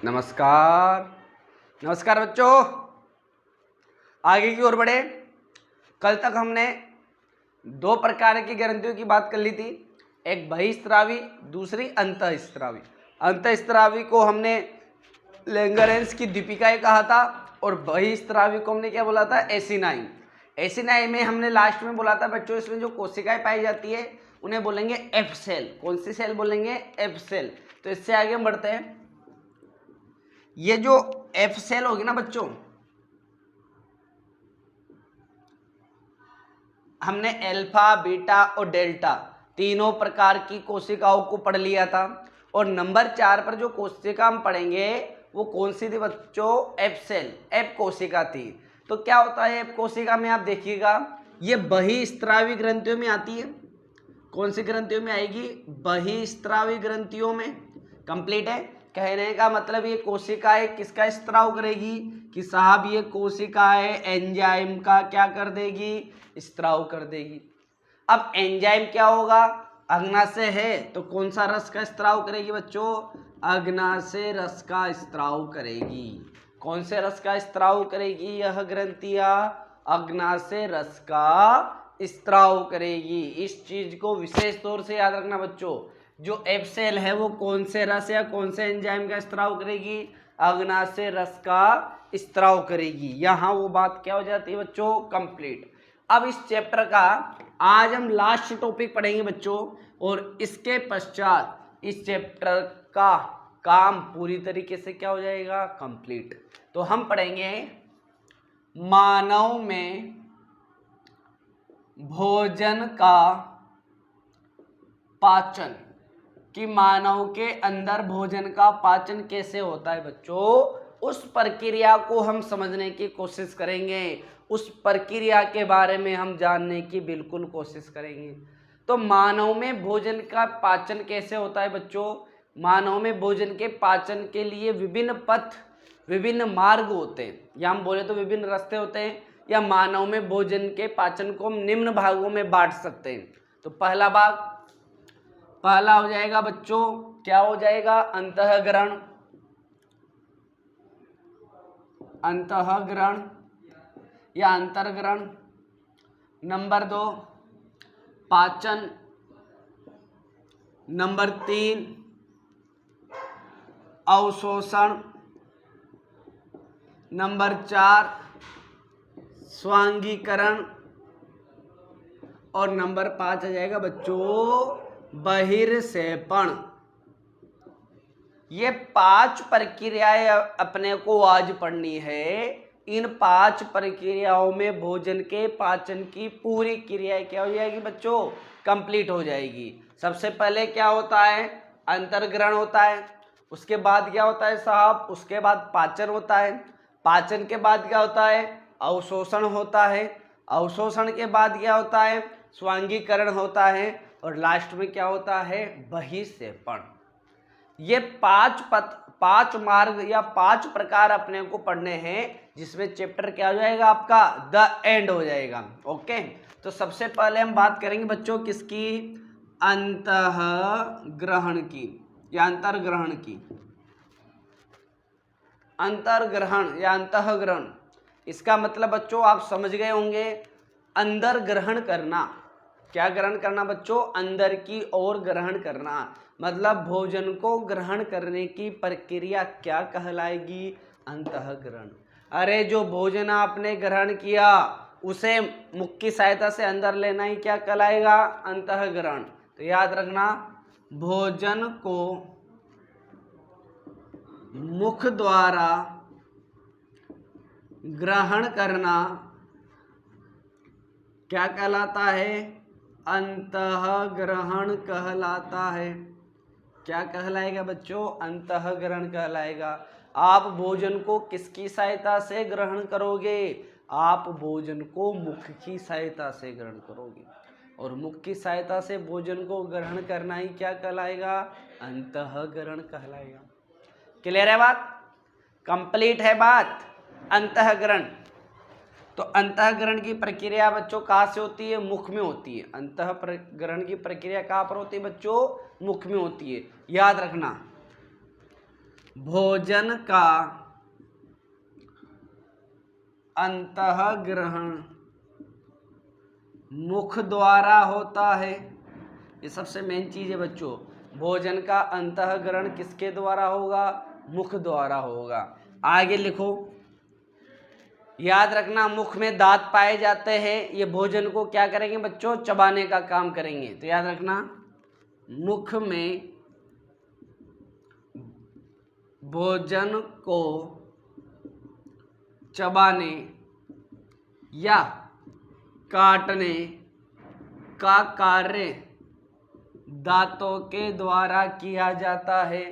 नमस्कार। नमस्कार बच्चों, आगे की ओर बढ़े। कल तक हमने दो प्रकार की ग्रंथियों की बात कर ली थी, एक बहिस्रावी, दूसरी अंतःस्रावी। अंतःस्रावी को हमने लैंगरेंस की दीपिकाएं कहा था और बहिस्रावी को हमने क्या बोला था, एसिनाई। एसिनाई में हमने लास्ट में बोला था बच्चों, इसमें जो कोशिकाएं पाई जाती है उन्हें बोलेंगे एफ सेल। कौन सी सेल बोलेंगे? F cell. तो इससे आगे हम बढ़ते हैं। ये जो एफ सेल होगी ना बच्चों, हमने अल्फा, बीटा और डेल्टा तीनों प्रकार की कोशिकाओं को पढ़ लिया था। और नंबर 4 पर जो कोशिका हम पढ़ेंगे वो कौन सी थी बच्चों? एफ सेल, एफ कोशिका थी। तो क्या होता है एफ कोशिका में, आप देखिएगा ये बहिस्रावी ग्रंथियों में आती है। कौन सी ग्रंथियों में आएगी? बहिस्रावी ग्रंथियों में। कंप्लीट है। कहने का मतलब ये कोशिकाएं किसका स्त्राव करेगी कि साहब ये कोशिकाएं एंजाइम का क्या कर देगी? स्त्राव कर देगी। अब एंजाइम क्या होगा? अग्नाशय है तो कौन सा रस का स्त्राव करेगी बच्चों? अग्नाशय रस का स्त्राव करेगी। कौन से रस का स्त्राव करेगी यह ग्रंथियां? अग्नाशय रस का स्त्राव करेगी। इस चीज को विशेष तौर से याद रखना बच्चों। जो एफ सेल है वो कौन से रस या कौन से एंजाइम का स्त्राव करेगी? अग्नाशय रस का स्त्राव करेगी। यहाँ वो बात क्या हो जाती है बच्चों? कंप्लीट। अब इस चैप्टर का आज हम लास्ट टॉपिक पढ़ेंगे बच्चों, और इसके पश्चात इस चैप्टर का काम पूरी तरीके से क्या हो जाएगा? कंप्लीट। तो हम पढ़ेंगे मानव में भोजन का पाचन, कि मानव के अंदर भोजन का पाचन कैसे होता है बच्चों, उस प्रक्रिया को हम समझने की कोशिश करेंगे। उस प्रक्रिया के बारे में हम जानने की बिल्कुल कोशिश करेंगे। तो मानव में भोजन का पाचन कैसे होता है बच्चों? मानव में भोजन के पाचन के लिए विभिन्न पथ, विभिन्न मार्ग होते हैं, या हम बोले तो विभिन्न रास्ते होते हैं। या मानव में भोजन के पाचन को हम निम्न भागों में बांट सकते हैं। तो पहला भाग, पहला हो जाएगा बच्चों, क्या हो जाएगा? अंतःग्रहण। अंतःग्रहण या अंतर्ग्रहण। नंबर 2 पाचन। नंबर 3 अवशोषण। नंबर 4 स्वांगीकरण। और नंबर 5 आ जाएगा बच्चों बहिर्क्षेपण। ये 5 प्रक्रियाएं अपने को आज पढ़नी है। इन 5 प्रक्रियाओं में भोजन के पाचन की पूरी क्रिया क्या हो जाएगी बच्चों? कंप्लीट हो जाएगी। सबसे पहले क्या होता है? अंतर्ग्रहण होता है। उसके बाद क्या होता है साहब? उसके बाद पाचन होता है। पाचन के बाद क्या होता है? अवशोषण होता है। अवशोषण के बाद क्या होता है? स्वांगीकरण होता है। और लास्ट में क्या होता है? बहिर्क्षेपण। ये 5 मार्ग या 5 प्रकार अपने को पढ़ने हैं, जिसमें चैप्टर क्या हो जाएगा आपका? द एंड हो जाएगा। ओके, तो सबसे पहले हम बात करेंगे बच्चों किसकी? अंतःग्रहण की या अंतर्ग्रहण की। अंतर्ग्रहण या अंतःग्रहण, इसका मतलब बच्चों आप समझ गए होंगे, अंदर ग्रहण करना। क्या ग्रहण करना बच्चों? अंदर की ओर ग्रहण करना। मतलब भोजन को ग्रहण करने की प्रक्रिया क्या कहलाएगी? अंतःग्रहण। अरे जो भोजन आपने ग्रहण किया उसे मुख की सहायता से अंदर लेना ही क्या कहलाएगा? अंतःग्रहण। तो याद रखना, भोजन को मुख द्वारा ग्रहण करना क्या कहलाता है? अंतःग्रहण कहलाता है। क्या कहलाएगा बच्चों? अंतःग्रहण कहलाएगा। आप भोजन को किसकी सहायता से ग्रहण करोगे? आप भोजन को मुख की सहायता से ग्रहण करोगे। और मुख की सहायता से भोजन को ग्रहण करना ही क्या कहलाएगा? अंतःग्रहण कहलाएगा। क्लियर है बात? कंप्लीट है बात? अंतःग्रहण। तो अंतःग्रहण की प्रक्रिया बच्चों कहाँ से होती है? मुख में होती है। अंतःग्रहण की प्रक्रिया कहाँ पर होती है बच्चों? मुख में होती है। याद रखना, भोजन का अंतःग्रहण मुख द्वारा होता है। ये सबसे मेन चीज है बच्चों, भोजन का अंतःग्रहण किसके द्वारा होगा? मुख द्वारा होगा। आगे लिखो, याद रखना मुख में दांत पाए जाते हैं, ये भोजन को क्या करेंगे बच्चों? चबाने का काम करेंगे। तो याद रखना मुख में भोजन को चबाने या काटने का कार्य दांतों के द्वारा किया जाता है।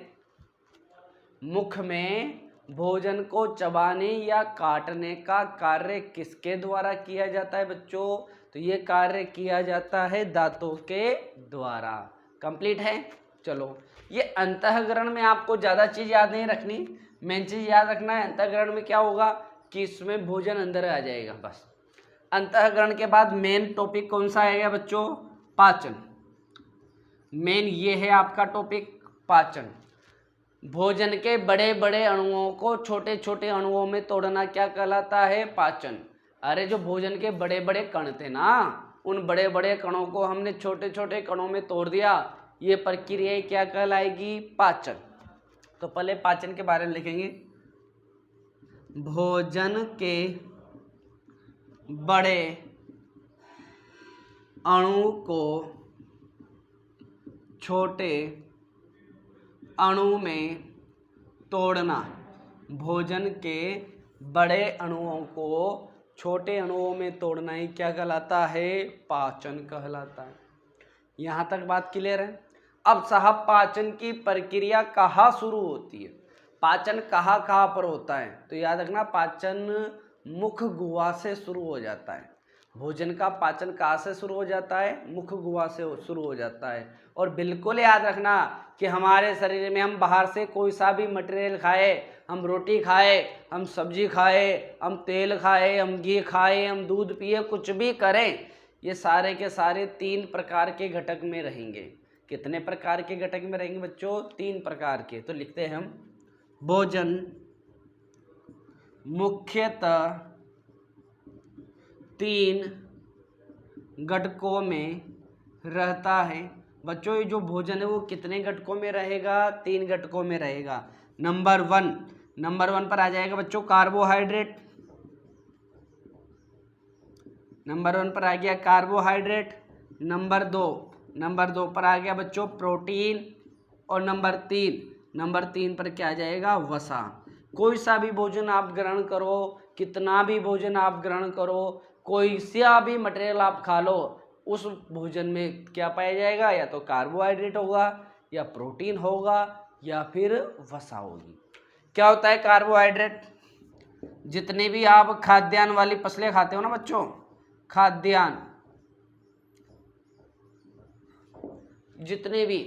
मुख में भोजन को चबाने या काटने का कार्य किसके द्वारा किया जाता है बच्चों? तो ये कार्य किया जाता है दांतों के द्वारा। कंप्लीट है। चलो, ये अंतःग्रहण में आपको ज़्यादा चीज़ याद नहीं रखनी, मेन चीज़ याद रखना है अंतःग्रहण में क्या होगा कि इसमें भोजन अंदर आ जाएगा बस। अंतःग्रहण के बाद मेन टॉपिक कौन सा आएगा बच्चों? पाचन। मेन ये है आपका टॉपिक पाचन। भोजन के बड़े बड़े अणुओं को छोटे छोटे अणुओं में तोड़ना क्या कहलाता है? पाचन। अरे जो भोजन के बड़े बड़े कण थे ना, उन बड़े बड़े कणों को हमने छोटे छोटे कणों में तोड़ दिया, ये प्रक्रिया क्या कहलाएगी? पाचन। तो पहले पाचन के बारे में लिखेंगे, भोजन के बड़े अणु को छोटे अणु में तोड़ना। भोजन के बड़े अणुओं को छोटे अणुओं में तोड़ना ही क्या कहलाता है? पाचन कहलाता है। यहाँ तक बात क्लियर है। अब साहब पाचन की प्रक्रिया कहाँ शुरू होती है? पाचन कहाँ कहाँ पर होता है? तो याद रखना पाचन मुख गुहा से शुरू हो जाता है। भोजन का पाचन कहाँ से शुरू हो जाता है? मुख गुहा से शुरू हो जाता है। और बिल्कुल याद रखना कि हमारे शरीर में हम बाहर से कोई सा भी मटेरियल खाए, हम रोटी खाए, हम सब्जी खाए, हम तेल खाए, हम घी खाए, हम दूध पिए, कुछ भी करें, ये सारे के सारे 3 प्रकार के घटक में रहेंगे। कितने प्रकार के घटक में रहेंगे बच्चों? 3 प्रकार के। तो लिखते हैं हम, भोजन मुख्यतः 3 घटकों में रहता है। बच्चों ये जो भोजन है वो कितने घटकों में रहेगा? 3 घटकों में रहेगा। नंबर 1 पर आ जाएगा बच्चों कार्बोहाइड्रेट। नंबर 1 पर आ गया कार्बोहाइड्रेट। नंबर 2 पर आ गया बच्चों प्रोटीन। और नंबर 3 पर क्या आ जाएगा? वसा। कोई सा भी भोजन आप ग्रहण करो, कितना भी भोजन आप ग्रहण करो, कोई सा भी मटेरियल आप खा लो, उस भोजन में क्या पाया जाएगा? या तो कार्बोहाइड्रेट होगा, या प्रोटीन होगा, या फिर वसा होगी। क्या होता है कार्बोहाइड्रेट? जितने भी आप खाद्यान्न वाली फसलें खाते हो ना बच्चों, खाद्यान्न जितने भी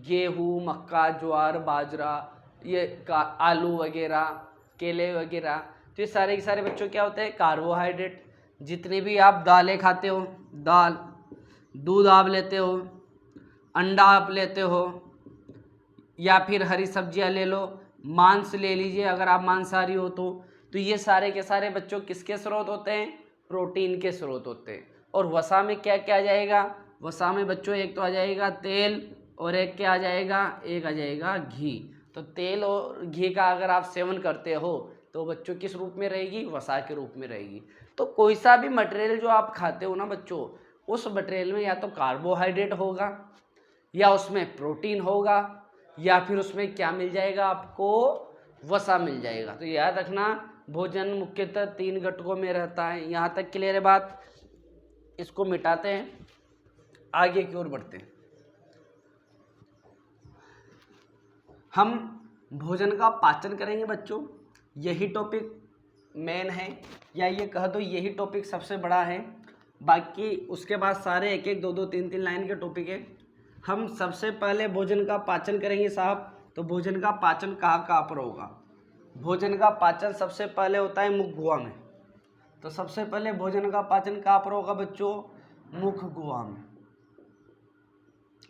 गेहूँ, मक्का, ज्वार, बाजरा, ये आलू वगैरह, केले वगैरह, तो ये सारे के सारे बच्चों क्या होते हैं? कार्बोहाइड्रेट। जितने भी आप दालें खाते हो, दाल, दूध आप लेते हो, अंडा आप लेते हो, या फिर हरी सब्जियां ले लो, मांस ले लीजिए अगर आप मांसाहारी हो तो ये सारे के सारे बच्चों किसके स्रोत होते हैं? प्रोटीन के स्रोत होते हैं। और वसा में क्या क्या आ जाएगा? वसा में बच्चों एक तो आ जाएगा तेल, और एक क्या आ जाएगा? एक आ जाएगा घी। तो तेल और घी का अगर आप सेवन करते हो तो बच्चों किस रूप में रहेगी? वसा के रूप में रहेगी। तो कोई सा भी मटेरियल जो आप खाते हो ना बच्चों, उस मटेरियल में या तो कार्बोहाइड्रेट होगा, या उसमें प्रोटीन होगा, या फिर उसमें क्या मिल जाएगा आपको? वसा मिल जाएगा। तो याद रखना भोजन मुख्यतः 3 घटकों में रहता है। यहाँ तक क्लियर है बात? इसको मिटाते हैं, आगे की ओर बढ़ते हैं। हम भोजन का पाचन करेंगे बच्चों, यही टॉपिक मेन है, या ये कह दो यही टॉपिक सबसे बड़ा है। बाकी उसके बाद सारे 1-1, 2-2, 3-3 लाइन के टॉपिक है। हम सबसे पहले भोजन का पाचन करेंगे साहब। तो भोजन का पाचन कहाँ कहाँ पर होगा? भोजन का पाचन सबसे पहले होता है मुख गुहा में। तो सबसे पहले भोजन का पाचन कहाँ पर होगा बच्चों? मुख गुहा में।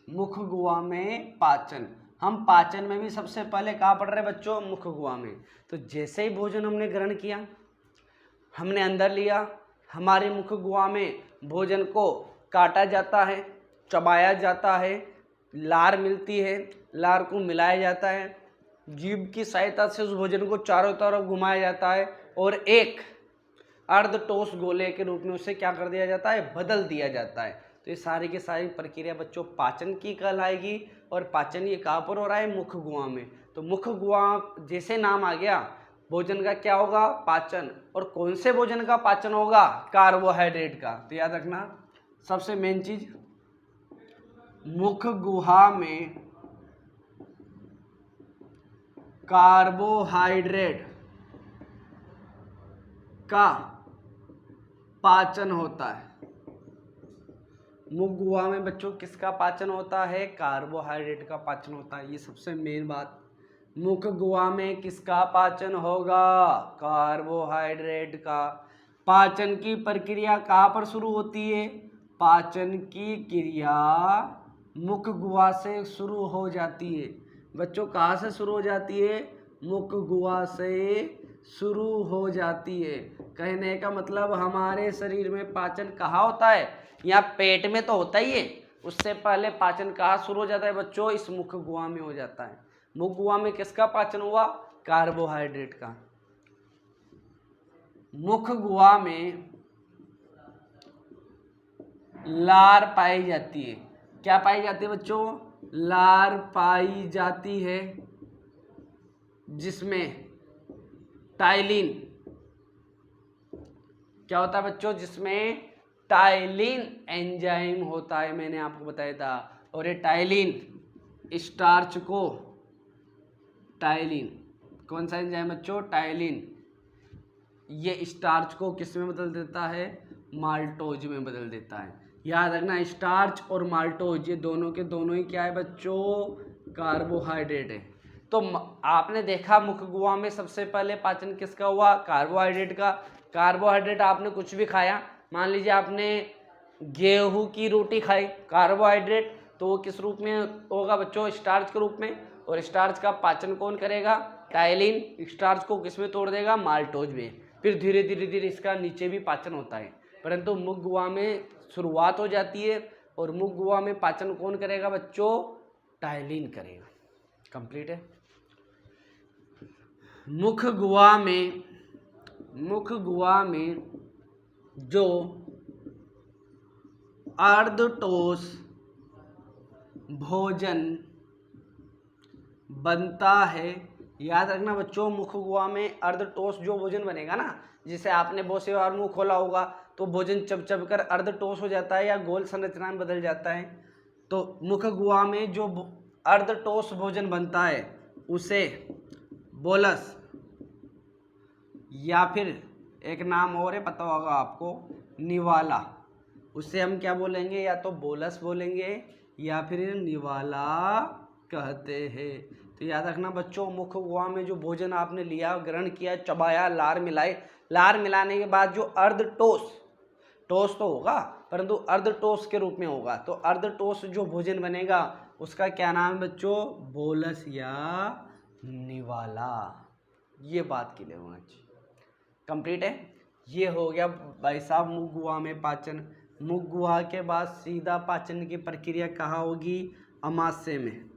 मुख गुहा में पाचन। हम पाचन में भी सबसे पहले कहाँ पढ़ रहे हैं बच्चों? मुख गुहा में। तो जैसे ही भोजन हमने ग्रहण किया, हमने अंदर लिया, हमारे मुख गुहा में भोजन को काटा जाता है, चबाया जाता है, लार मिलती है, लार को मिलाया जाता है, जीभ की सहायता से उस भोजन को चारों तरफ घुमाया जाता है और एक अर्धठोस गोले के रूप में उसे क्या कर दिया जाता है? बदल दिया जाता है। तो ये सारी की सारी प्रक्रिया बच्चों पाचन की कहलाएगी और पाचन ये कहाँ पर हो रहा है? मुख गुहा में। तो मुख गुहा जैसे नाम आ गया, भोजन का क्या होगा? पाचन। और कौन से भोजन का पाचन होगा? कार्बोहाइड्रेट का। तो याद रखना सबसे मेन चीज, मुख गुहा में कार्बोहाइड्रेट का पाचन होता है। मुख गुहा में बच्चों किसका पाचन होता है? कार्बोहाइड्रेट का पाचन होता है। ये सबसे मेन बात, मुख गुहा में किसका पाचन होगा? कार्बोहाइड्रेट का। पाचन की प्रक्रिया कहाँ पर शुरू होती है? पाचन की क्रिया मुख गुहा से शुरू हो जाती है। बच्चों कहाँ से शुरू हो जाती है? मुख गुहा से शुरू हो जाती है। कहने का मतलब हमारे शरीर में पाचन कहाँ होता है? यहाँ पेट में तो होता ही है, उससे पहले पाचन कहाँ शुरू हो जाता है बच्चों? इस मुख गुहा में हो जाता है। मुख गुहा में किसका पाचन हुआ? कार्बोहाइड्रेट का। मुख गुहा में लार पाई जाती है। क्या पाई जाती है बच्चों? लार पाई जाती है, जिसमें टाइलिन क्या होता है बच्चों? जिसमें टाइलिन एंजाइम होता है, मैंने आपको बताया था। और ये टाइलिन स्टार्च को, टाइलिन कौन सा एंजाइम बच्चों? टाइलिन। ये स्टार्च को किस में बदल देता है? माल्टोज में बदल देता है। याद रखना स्टार्च और माल्टोज ये दोनों के दोनों ही क्या है बच्चों? कार्बोहाइड्रेट है। तो आपने देखा मुख गुहा में सबसे पहले पाचन किसका हुआ? कार्बोहाइड्रेट का। कार्बोहाइड्रेट आपने कुछ भी खाया, मान लीजिए आपने गेहूं की रोटी खाई, कार्बोहाइड्रेट, तो वो किस रूप में होगा बच्चों? स्टार्च के रूप में। और स्टार्च का पाचन कौन करेगा? टाइलिन स्टार्च को किस में तोड़ देगा? माल्टोज में। फिर धीरे धीरे धीरे इसका नीचे भी पाचन होता है, परंतु मुख गुहा में शुरुआत हो जाती है और मुख गुहा में पाचन कौन करेगा बच्चों? टाइलिन करेगा। कंप्लीट है। मुख गुहा में जो अर्धठोस भोजन बनता है, याद रखना बच्चों मुख गुहा में अर्धठोस जो भोजन बनेगा ना, जिसे आपने बहुत से बार मुंह खोला होगा तो भोजन चब कर अर्धठोस हो जाता है या गोल संरचना में बदल जाता है। तो मुख गुहा में जो अर्धठोस भोजन बनता है उसे बोलस, या फिर एक नाम और है पता होगा आपको, निवाला, उसे हम क्या बोलेंगे? या तो बोलस बोलेंगे या फिर निवाला कहते हैं। तो याद रखना बच्चों मुख गुहा में जो भोजन आपने लिया, ग्रहण किया, चबाया, लार मिलाई, लार मिलाने के बाद जो अर्धठोस, टोस तो होगा परंतु अर्धठोस के रूप में होगा, तो अर्धठोस जो भोजन बनेगा उसका क्या नाम है बच्चों? बोलस या निवाला। ये बात के लिए होना चाहिए। कंप्लीट है। ये हो गया भाई साहब मुख गुहा में पाचन। मुख गुहा के बाद सीधा पाचन की प्रक्रिया कहाँ होगी? अमाशय में।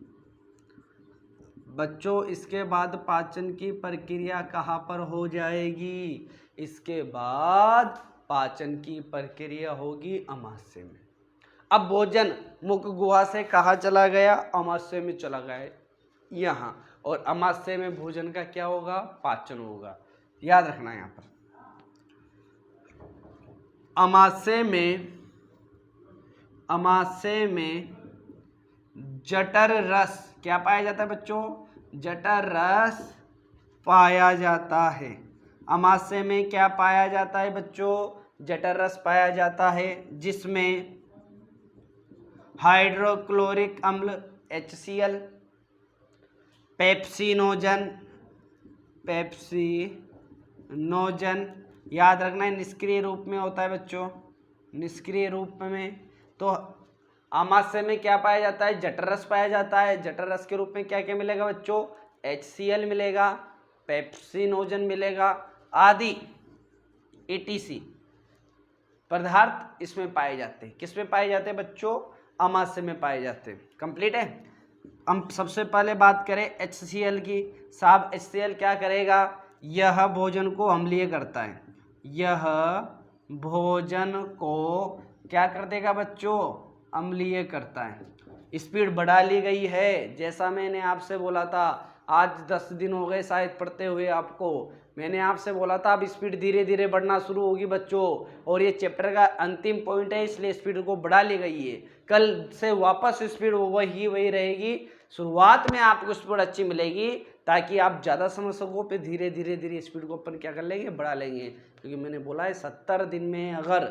बच्चों इसके बाद पाचन की प्रक्रिया कहाँ पर हो जाएगी? इसके बाद पाचन की प्रक्रिया होगी अमाशय में। अब भोजन मुख गुहा से कहाँ चला गया? अमाशय में चला गया यहाँ, और अमाशय में भोजन का क्या होगा? पाचन होगा। याद रखना यहाँ पर अमाशय में जठर रस क्या पाया जाता है बच्चों? जठर रस पाया जाता है। अमाशय में क्या पाया जाता है बच्चों? जठर रस पाया जाता है, जिसमें हाइड्रोक्लोरिक अम्ल HCl, पेप्सिनोजन, याद रखना है निष्क्रिय रूप में होता है बच्चों, निष्क्रिय रूप में। तो अमाशय में क्या पाया जाता है? जठर रस पाया जाता है। जठर रस के रूप में क्या क्या मिलेगा बच्चों? HCl मिलेगा, पेप्सिनोजन मिलेगा आदि ETC पदार्थ इसमें पाए जाते हैं। किस में पाए जाते हैं बच्चों? अमाशय में पाए जाते हैं। कंप्लीट है। हम सबसे पहले बात करें HCl की। साहब HCl क्या करेगा? यह भोजन को अम्लीय करता है। यह भोजन को क्या कर देगा बच्चों? अम्लीय करता है। स्पीड बढ़ा ली गई है, जैसा मैंने आपसे बोला था। आज 10 दिन हो गए शायद पढ़ते हुए आपको। मैंने आपसे बोला था अब स्पीड धीरे धीरे बढ़ना शुरू होगी बच्चों, और ये चैप्टर का अंतिम पॉइंट है, इसलिए स्पीड को बढ़ा ली गई है। कल से वापस स्पीड वही रहेगी। शुरुआत में आपको स्पीड अच्छी मिलेगी ताकि आप ज़्यादा समझ सको, फिर धीरे धीरे स्पीड को अपन क्या कर लेंगे? बढ़ा लेंगे। क्योंकि मैंने बोला है 70 दिन में अगर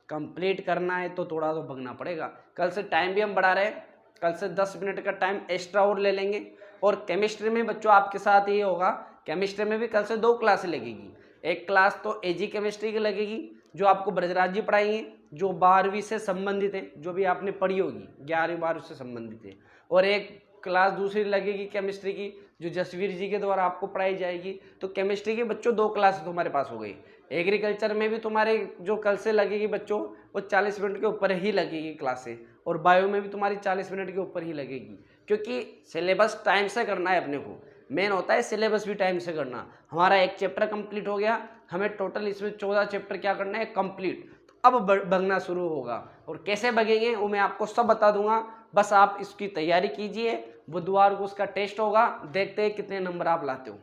कंप्लीट करना है तो थोड़ा तो भगना पड़ेगा। कल से टाइम भी हम बढ़ा रहे हैं, कल से 10 मिनट का टाइम एक्स्ट्रा और ले लेंगे। और केमिस्ट्री में बच्चों आपके साथ ये होगा, केमिस्ट्री में भी कल से 2 क्लास लगेगी। एक क्लास तो एजी केमिस्ट्री की लगेगी जो आपको ब्रजराज जी पढ़ाएंगे, जो 12वीं से संबंधित है, जो भी आपने पढ़ी होगी 11वीं 12वीं से संबंधित है। और एक क्लास दूसरी लगेगी केमिस्ट्री की, जो जसवीर जी के द्वारा आपको पढ़ाई जाएगी। तो केमिस्ट्री के बच्चों 2 क्लास तुम्हारे पास हो गई। एग्रीकल्चर में भी तुम्हारे जो कल से लगेगी बच्चों वो 40 मिनट के ऊपर ही लगेगी क्लासें, और बायो में भी तुम्हारी 40 मिनट के ऊपर ही लगेगी। क्योंकि सिलेबस टाइम से करना है अपने को, मेन होता है सिलेबस भी टाइम से करना। हमारा एक चैप्टर कंप्लीट हो गया, हमें टोटल इसमें 14 चैप्टर क्या करना है? कंप्लीट। तो अब भगना शुरू होगा, और कैसे भगेंगे वो मैं आपको सब बता दूंगा। बस आप इसकी तैयारी कीजिए, बुधवार को उसका टेस्ट होगा, देखते हैं कितने नंबर आप लाते हो।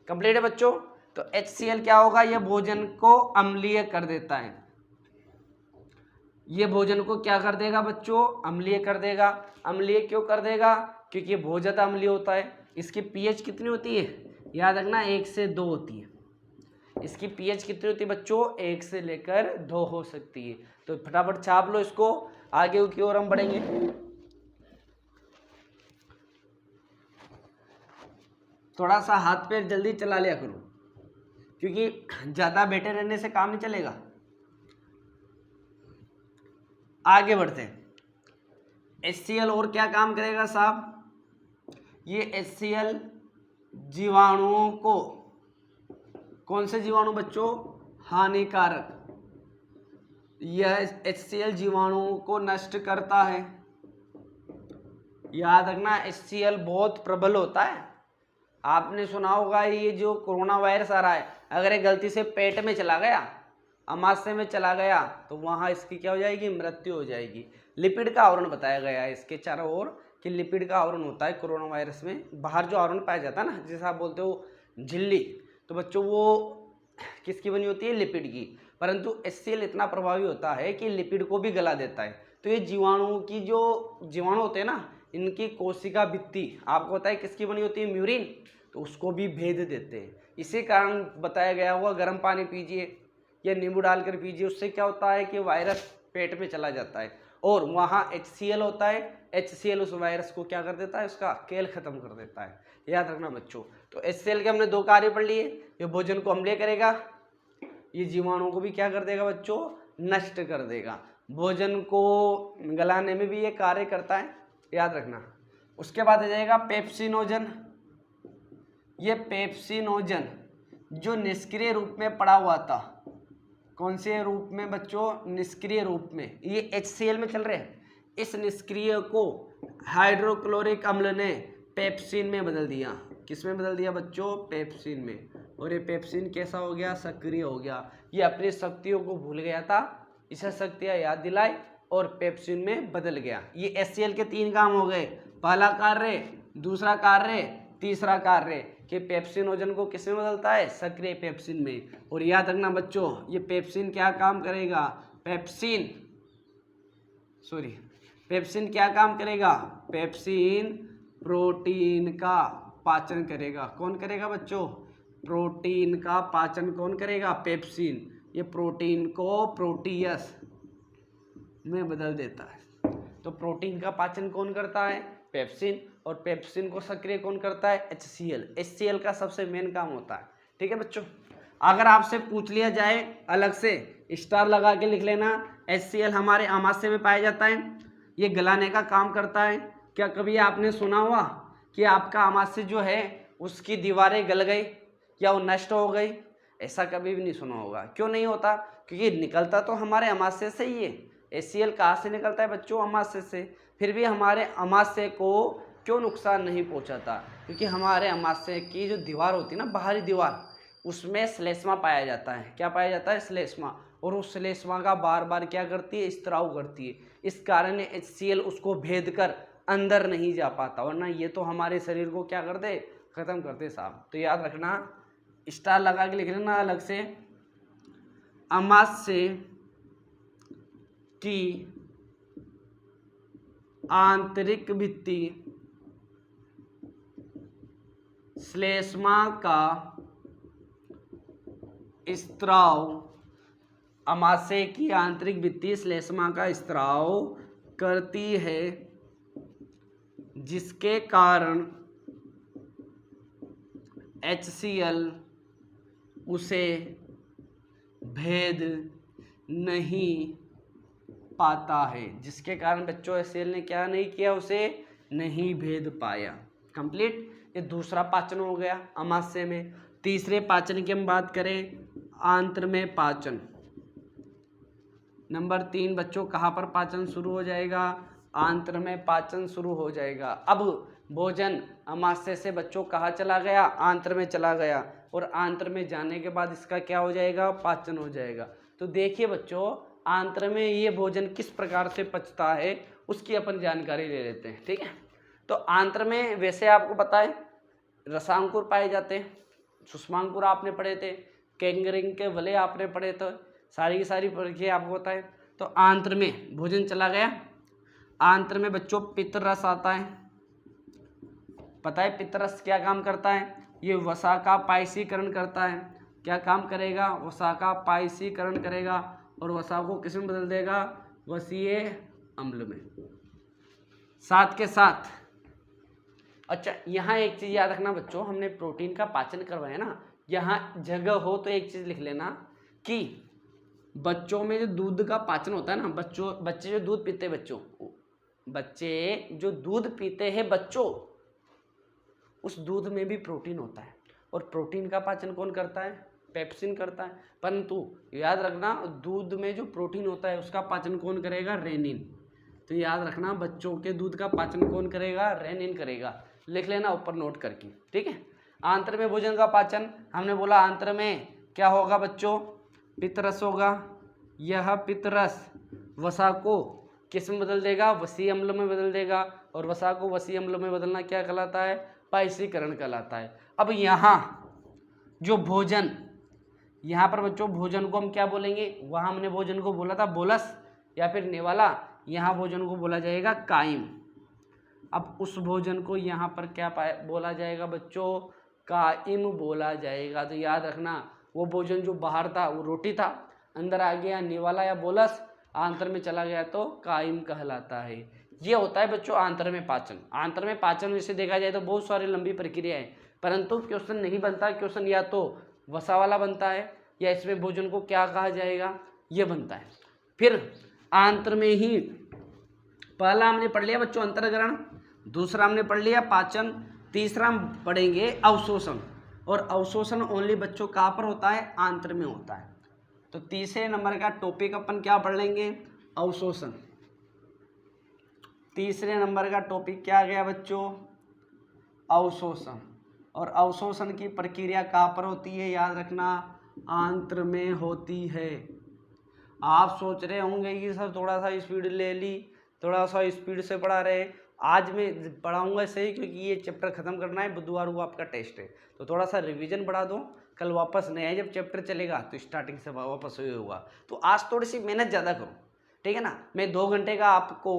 कंप्लीट है बच्चों। तो HCl क्या होगा? यह भोजन को अम्लीय कर देता है। ये भोजन को क्या कर देगा बच्चों? अम्लीय कर देगा। अम्लीय क्यों कर देगा? क्योंकि ये बहुत ज़्यादा अम्लीय होता है। इसकी pH कितनी होती है? याद रखना 1 से 2 होती है। इसकी pH कितनी होती है बच्चों? 1 से लेकर 2 हो सकती है। तो फटाफट छाप लो इसको, आगे की ओर हम बढ़ेंगे। थोड़ा सा हाथ पैर जल्दी चला लिया करो, क्योंकि ज़्यादा बैठे रहने से काम नहीं चलेगा। आगे बढ़ते हैं। HCl और क्या काम करेगा साहब? ये HCl जीवाणुओं को, कौन से जीवाणु बच्चों? हानिकारक। यह HCl जीवाणुओं को नष्ट करता है। याद रखना HCl बहुत प्रबल होता है। आपने सुना होगा ये जो कोरोना वायरस आ रहा है, अगर ये गलती से पेट में चला गया, अमाशय में चला गया, तो वहाँ इसकी क्या हो जाएगी? मृत्यु हो जाएगी। लिपिड का आवरण बताया गया है इसके चारों ओर कि लिपिड का आवरण होता है कोरोना वायरस में। बाहर जो आवरण पाया जाता है ना, जैसे आप बोलते हो झिल्ली, तो बच्चों वो किसकी बनी होती है? लिपिड की। परंतु HCl इतना प्रभावी होता है कि लिपिड को भी गला देता है। तो ये जीवाणुओं की, जो जीवाणु होते हैं ना, इनकी कोशिका भित्ति आपको पता है किसकी बनी होती है? म्यूरिन। तो उसको भी भेद देते हैं। इसी कारण बताया गया हुआ गर्म पानी पीजिए या नींबू डालकर पीजिए, उससे क्या होता है कि वायरस पेट में चला जाता है, और वहाँ HCl होता है। HCl उस वायरस को क्या कर देता है? उसका खेल खत्म कर देता है। याद रखना बच्चों। तो HCl के हमने 2 कार्य पढ़ लिए। ये भोजन को अम्लीय करेगा, ये जीवाणुओं को भी क्या कर देगा बच्चों? नष्ट कर देगा। भोजन को गलाने में भी ये कार्य करता है, याद रखना। उसके बाद आ जाएगा पेप्सिनोजन। ये पेप्सिनोजन जो निष्क्रिय रूप में पड़ा हुआ था, कौन से रूप में बच्चों? निष्क्रिय रूप में। ये HCl में चल रहे हैं। इस निष्क्रिय को हाइड्रोक्लोरिक अम्ल ने पेप्सिन में बदल दिया। किस में बदल दिया बच्चों? पेप्सिन में। और ये पेप्सिन कैसा हो गया? सक्रिय हो गया। ये अपनी शक्तियों को भूल गया था, इसे शक्तियाँ याद दिलाई और पेप्सिन में बदल गया। ये HCl के 3 काम हो गए। पहला कार्य, दूसरा कार्य, तीसरा कार्य कि पेप्सिनोजन को किस में बदलता है? सक्रिय पेप्सिन में। और याद रखना बच्चों, ये पेप्सिन क्या काम करेगा? पेप्सिन क्या काम करेगा? पेप्सिन प्रोटीन का पाचन करेगा। कौन करेगा बच्चों? प्रोटीन का पाचन कौन करेगा? पेप्सिन। ये प्रोटीन को प्रोटीयस में बदल देता है। तो प्रोटीन का पाचन कौन करता है? पेप्सिन। और पेप्सिन को सक्रिय कौन करता है? HCl। HCl का सबसे मेन काम होता है। ठीक है बच्चों। अगर आपसे पूछ लिया जाए अलग से, स्टार लगा के लिख लेना, HCl हमारे अमाशय में पाया जाता है। ये गलाने का काम करता है। क्या कभी आपने सुना हुआ कि आपका अमाशय जो है उसकी दीवारें गल गई या वो नष्ट हो गई? ऐसा कभी भी नहीं सुना होगा। क्यों नहीं होता? क्योंकि निकलता तो हमारे अमाशय से ही है। HCl कहाँ से निकलता है बच्चों? अमाशय से। फिर भी हमारे अमाशय को क्यों नुकसान नहीं पहुंचाता? क्योंकि हमारे अमाशय की जो दीवार होती है ना, बाहरी दीवार, उसमें श्लेष्मा पाया जाता है। क्या पाया जाता है? श्लेष्मा। और उस श्लेष्मा का बार बार क्या करती है? स्त्राव करती है। इस कारण HCl उसको भेद कर अंदर नहीं जा पाता, वरना ये तो हमारे शरीर को क्या कर दे? खत्म कर दे साहब। तो याद रखना, स्टार लगा के लिख लेना अलग से, अमाशय की आंतरिक भित्ति श्लेष्मा का स्त्राव, अमाशय की आंतरिक भित्ति श्लेष्मा का स्त्राव करती है, जिसके कारण HCl उसे भेद नहीं पाता है। जिसके कारण बच्चों HCl ने क्या नहीं किया? उसे नहीं भेद पाया। कंप्लीट। ये दूसरा पाचन हो गया अमाशय में। तीसरे पाचन की हम बात करें, आंत्रमेय पाचन। नंबर 3 बच्चों, कहाँ पर पाचन शुरू हो जाएगा? आंत्रमेय पाचन शुरू हो जाएगा। अब भोजन अमाशय से बच्चों कहाँ चला गया? आंत्र में चला गया। और आंत्र में जाने के बाद इसका क्या हो जाएगा? पाचन हो जाएगा। तो देखिए बच्चों, आंत्र में ये भोजन किस प्रकार से पचता है उसकी अपन जानकारी ले लेते हैं। ठीक है। तो आंत्र में वैसे आपको पता है रसांकुर पाए जाते हैं, सुषमांकुर आपने पढ़े थे, कैंगरिंग के वलय आपने पढ़े थे, सारी की सारी प्रक्रिया आपको पता है। तो आंत्र में भोजन चला गया। आंत्र में बच्चों पित्त रस आता है। पता है पित्त रस क्या काम करता है? ये वसा का पायसीकरण करता है। क्या काम करेगा? वसा का पायसीकरण करेगा और वसा को किस में बदल देगा? वसीय अम्ल में। साथ के साथ अच्छा, यहाँ एक चीज याद रखना बच्चों, हमने प्रोटीन का पाचन करवाया ना, यहाँ जगह हो तो एक चीज लिख लेना कि बच्चों में जो दूध का पाचन होता है ना, बच्चे जो दूध पीते हैं बच्चों, उस दूध में भी प्रोटीन होता है। और प्रोटीन का पाचन कौन करता है? पेप्सिन करता है। परंतु याद रखना, दूध में जो प्रोटीन होता है उसका पाचन कौन करेगा? रेनिन। तो याद रखना, बच्चों के दूध का पाचन कौन करेगा? रेनिन करेगा। लिख लेना ऊपर नोट करके। ठीक है। आंत्र में भोजन का पाचन, हमने बोला आंत्र में क्या होगा बच्चों? पित्तरस होगा। यह पित्तरस वसा को किस में बदल देगा? वसीय अम्ल में बदल देगा। और वसा को वसीय अम्ल में बदलना क्या कहलाता है? पायसीकरण कहलाता है। अब यहाँ जो भोजन, यहाँ पर बच्चों भोजन को हम क्या बोलेंगे? वहाँ हमने भोजन को बोला था बोलस या फिर नेवाला, यहाँ भोजन को बोला जाएगा काइम। अब उस भोजन को यहाँ पर क्या बोला जाएगा बच्चों? काइम बोला जाएगा। तो याद रखना, वो भोजन जो बाहर था वो रोटी था, अंदर आ गया नेवाला या बोलस, आंत्र में चला गया तो काइम कहलाता है। ये होता है बच्चों आंत्र में पाचन। आंत्र में पाचन वैसे देखा जाए तो बहुत सारी लंबी प्रक्रिया है, परंतु क्वेश्चन नहीं बनता। क्वेश्चन या तो वसा वाला बनता है या इसमें भोजन को क्या कहा जाएगा ये बनता है। फिर आंत्र में ही पहला हमने पढ़ लिया बच्चों अंतर्ग्रहण, दूसरा हमने पढ़ लिया पाचन, तीसरा हम पढ़ेंगे अवशोषण। और अवशोषण ओनली बच्चों कहाँ पर होता है? आंत्र में होता है। तो तीसरे नंबर का टॉपिक अपन क्या पढ़ लेंगे? अवशोषण। तीसरे नंबर का टॉपिक क्या आ गया बच्चों? अवशोषण। और अवशोषण की प्रक्रिया कहाँ पर होती है? याद रखना, आंत्र में होती है। आप सोच रहे होंगे कि सर थोड़ा सा स्पीड ले ली, थोड़ा सा स्पीड से पढ़ा रहे। आज मैं पढ़ाऊंगा सही, क्योंकि ये चैप्टर खत्म करना है, बुधवार को आपका टेस्ट है, तो थोड़ा सा रिवीजन बढ़ा दो। कल वापस नया जब चैप्टर चलेगा तो स्टार्टिंग से वापस हुए होगा। तो आज थोड़ी सी मेहनत ज़्यादा करो, ठीक है ना। मैं 2 घंटे का आपको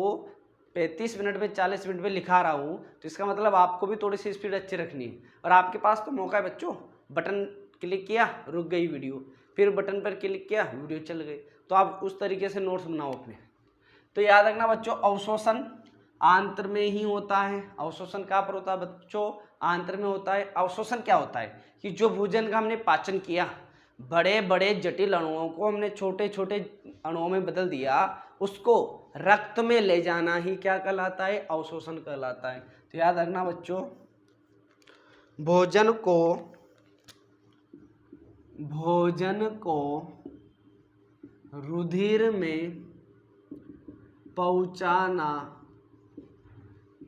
35 मिनट में 40 मिनट में लिखा रहा हूँ, तो इसका मतलब आपको भी थोड़ी सी स्पीड अच्छी रखनी है। और आपके पास तो मौका है बच्चों, बटन क्लिक किया रुक गई वीडियो, फिर बटन पर क्लिक किया वीडियो चल गई। तो आप उस तरीके से नोट्स बनाओ अपने। तो याद रखना बच्चों, अवशोषण आंत्र में ही होता है। अवशोषण कहाँ पर होता है बच्चों? आंत्र में होता है। अवशोषण क्या होता है कि जो भोजन का हमने पाचन किया, बड़े बड़े जटिल अणुओं को हमने छोटे छोटे अणुओं में बदल दिया, उसको रक्त में ले जाना ही क्या कहलाता है, अवशोषण कहलाता है। तो याद रखना बच्चों, भोजन को रुधिर में पहुंचाना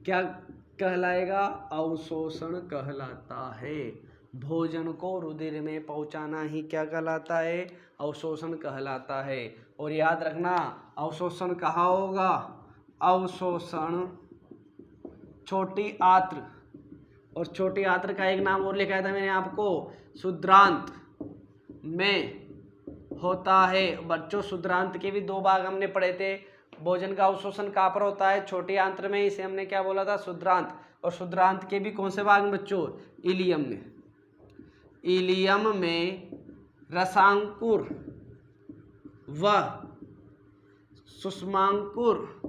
क्या कहलाएगा, अवशोषण कहलाता है। भोजन को रुधिर में पहुंचाना ही क्या कहलाता है, अवशोषण कहलाता है। और याद रखना अवशोषण कहाँ होगा, अवशोषण छोटी आंत्र, और छोटी आंत्र का एक नाम और लिखा था मैंने आपको, शुद्रांत में होता है। बच्चों शुद्रांत के भी दो भाग हमने पढ़े थे। भोजन का अवशोषण कहाँ पर होता है, छोटी आंत्र में, इसे हमने क्या बोला था, शुद्रांत। और शुद्रांत के भी कौन से भाग में बच्चों, इलियम में। इलियम में रसांकुर व सुषमांकुर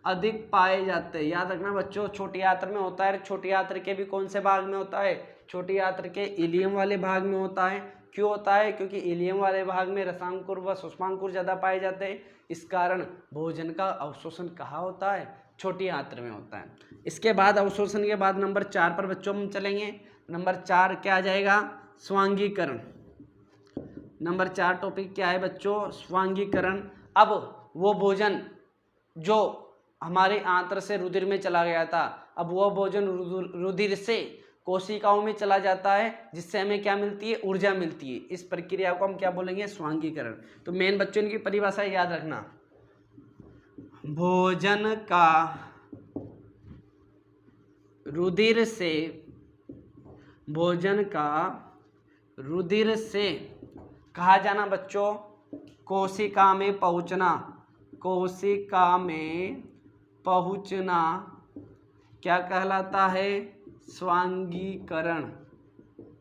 अधिक पाए जाते हैं। याद रखना बच्चों, छोटी आंत्र में होता है, छोटी आंत्र के भी कौन से भाग में होता है, छोटी आंत्र के इलियम वाले भाग में होता है। क्यों होता है, क्योंकि इलियम वाले भाग में रसांकुर व सुषमांकुर ज्यादा पाए जाते हैं। इस कारण भोजन का अवशोषण कहाँ होता है, छोटी आंत्र में होता है। इसके बाद अवशोषण के बाद नंबर 4 पर बच्चों हम चलेंगे। नंबर 4 क्या आ जाएगा, स्वांगीकरण। नंबर 4 टॉपिक क्या है बच्चों, स्वांगीकरण। अब वो भोजन जो हमारे आंत्र से रुधिर में चला गया था, अब वह भोजन रुधिर से कोशिकाओं में चला जाता है, जिससे हमें क्या मिलती है, ऊर्जा मिलती है। इस प्रक्रिया को हम क्या बोलेंगे, स्वांगीकरण। तो मेन बच्चों इनकी परिभाषा याद रखना, भोजन का रुधिर से कहा जाना बच्चों, कोशिका में पहुंचना। कोशिका में पहुंचना क्या कहलाता है, स्वांगीकरण।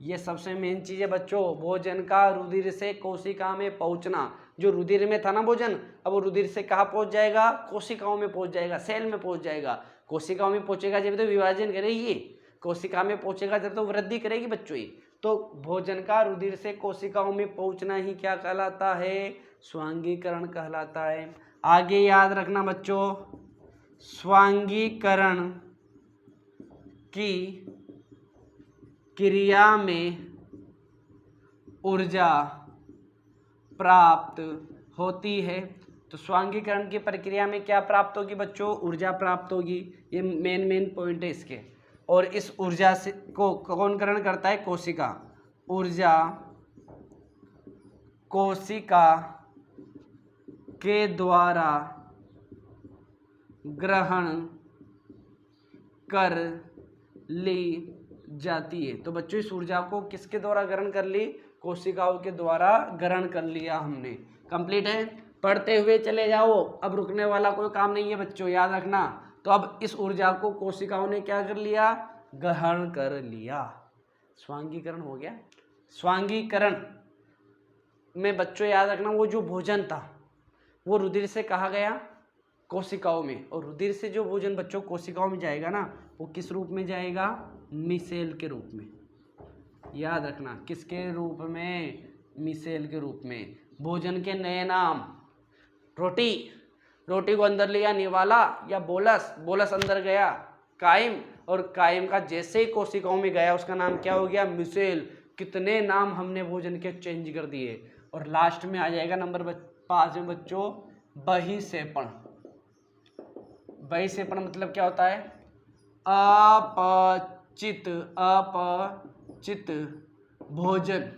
ये सबसे मेन चीज है बच्चों, भोजन का रुधिर से कोशिका में पहुंचना। जो रुधिर में था ना भोजन, अब वो रुधिर से कहाँ पहुंच जाएगा, कोशिकाओं में पहुंच जाएगा, सेल में पहुंच जाएगा। कोशिकाओं में पहुंचेगा जब तो विभाजन करेगी, कोशिका में पहुंचेगा जब तो वृद्धि करेगी बच्चों ही। तो भोजन का रुधिर से कोशिकाओं में पहुंचना ही क्या कहलाता है, स्वांगीकरण कहलाता है। आगे याद रखना बच्चों, स्वांगीकरण की क्रिया में ऊर्जा प्राप्त होती है। तो स्वांगीकरण की प्रक्रिया में क्या प्राप्त होगी बच्चों, ऊर्जा प्राप्त होगी। ये मेन पॉइंट है इसके। और इस ऊर्जा से को कौन ग्रहण करता है, कोशिका। ऊर्जा कोशिका के द्वारा ग्रहण कर ली जाती है। तो बच्चों इस ऊर्जा को किसके द्वारा ग्रहण कर ली, कोशिकाओं के द्वारा ग्रहण कर लिया हमने। कंप्लीट है, पढ़ते हुए चले जाओ, अब रुकने वाला कोई काम नहीं है बच्चों, याद रखना। तो अब इस ऊर्जा को कोशिकाओं ने क्या कर लिया, ग्रहण कर लिया, स्वांगीकरण हो गया। स्वांगीकरण में बच्चों याद रखना, वो जो भोजन था वो रुधिर से कहा गया, कोशिकाओं में। और रुधिर से जो भोजन बच्चों कोशिकाओं में जाएगा ना, वो किस रूप में जाएगा, मिसेल के रूप में। याद रखना, किसके रूप में, मिसेल के रूप में। भोजन के नए नाम, रोटी को अंदर लिया निवाला या बोलस अंदर गया कायम, और कायम का जैसे ही कोशिकाओं में गया उसका नाम क्या हो गया, मिसेल। कितने नाम हमने भोजन के चेंज कर दिए। और लास्ट में आ जाएगा नंबर 5 में बच्चों, बहिक्षेपण। बहिक्षेपण मतलब क्या होता है, अपचित भोजन।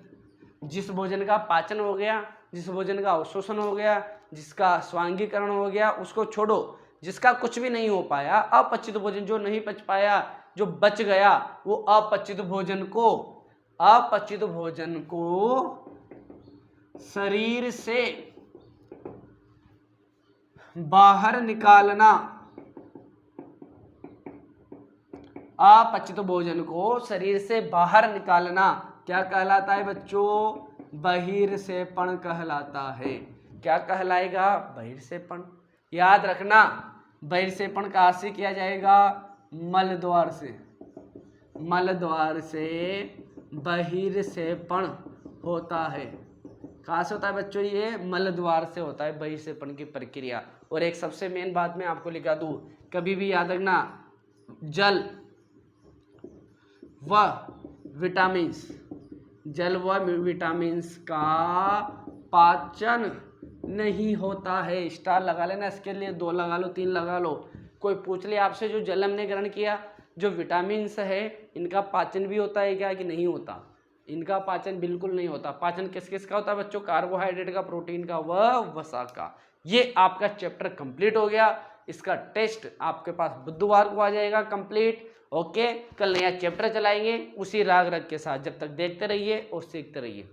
जिस भोजन का पाचन हो गया, जिस भोजन का अवशोषण हो गया, जिसका स्वांगीकरण हो गया, उसको छोड़ो। जिसका कुछ भी नहीं हो पाया, अपचित भोजन, जो नहीं पच पाया, जो बच गया, वो अपचित भोजन को शरीर से बाहर निकालना। अपचित भोजन को शरीर से बाहर निकालना क्या कहलाता है बच्चों, बहिर्क्षेपण कहलाता है। क्या कहलाएगा, बहिर्क्षेपण। याद रखना, बहिर्क्षेपण कहाँ से किया जाएगा, मल द्वार से। मल द्वार से बहिर्क्षेपण होता है। कहाँ से होता है बच्चों, ये मल द्वार से होता है बहिक्षेपण की प्रक्रिया। और एक सबसे मेन बात मैं आपको लिखा दूं, कभी भी याद रखना, जल व विटामिन्स का पाचन नहीं होता है। स्टार लगा लेना इसके लिए, 2 लगा लो, 3 लगा लो। कोई पूछ ले आपसे, जो जल हमने ग्रहण किया, जो विटामिन्स है इनका पाचन भी होता है क्या कि नहीं होता? इनका पाचन बिल्कुल नहीं होता। पाचन किस किस का होता है बच्चों? कार्बोहाइड्रेट का, प्रोटीन का व वसा का। ये आपका चैप्टर कंप्लीट हो गया। इसका टेस्ट आपके पास बुधवार को आ जाएगा कंप्लीट। ओके, कल नया चैप्टर चलाएंगे उसी राग रग के साथ। जब तक देखते रहिए और सीखते रहिए।